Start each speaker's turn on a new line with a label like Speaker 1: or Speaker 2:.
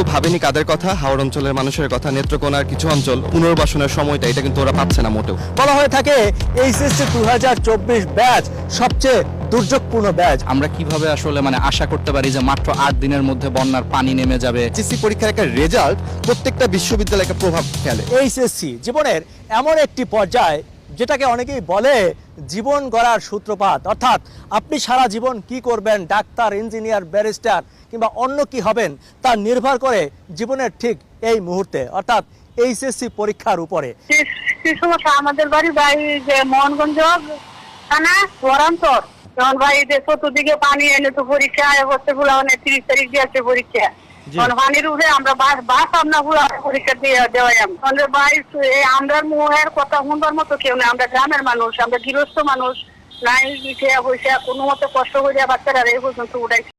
Speaker 1: কেউ ভাবেনি কাদের কথা, হাওড় অঞ্চলের মানুষের কথা। নেত্রকোনার কিছু অঞ্চল পুনর্বাসনের সময়টা এটা কিন্তু ওরা পাচ্ছে না মোটেও।
Speaker 2: বলা হয়ে থাকে এইচএসসি 2024 ব্যাচ সবচেয়ে দুর্যোগপূর্ণ ব্যাচ।
Speaker 3: আমরা কিভাবে আসলে আশা করতে পারি যে মাত্র 8 দিনের মধ্যে বন্যার পানি নেমে যাবে?
Speaker 1: এইচএসসি পরীক্ষার একটা রেজাল্ট প্রত্যেকটা বিশ্ববিদ্যালয়ে একটা প্রভাব ফেলে।
Speaker 2: এইচএসসি জীবনের এমন একটি পর্যায় যেটাকে অনেকেই বলে জীবন গড়ার সূত্রপাত, অর্থাৎ আপনি সারা জীবন কি করবেন, ডাক্তার, ইঞ্জিনিয়ার, ব্যারিস্টার কিংবা অন্য কি হবেন, তা নির্ভর করে জীবনের ঠিক এই মুহূর্তে, অর্থাৎ এইচএসসি পরীক্ষার উপরে।
Speaker 4: সমস্যা আমাদের বাড়ি যে মোহনগঞ্জ থানা বরান্তর, যখন ভাই চতুর্দিকে পানি এনে তো পরীক্ষা হচ্ছে গুলা 30 তারিখ দিয়েছে পরীক্ষা। পানির উঠে আমরা বাস আমরা গুলা পরীক্ষা দিয়ে দেওয়াই আমাদের ভাই আমরা মুহের কথা শুনবার মতো কেউ নেই। আমরা গ্রামের মানুষ, আমরা গৃহস্থ মানুষ, নাই পয়সা কোনো মতো কষ্ট করে বাচ্চারা এই পর্যন্ত উঠাইছে।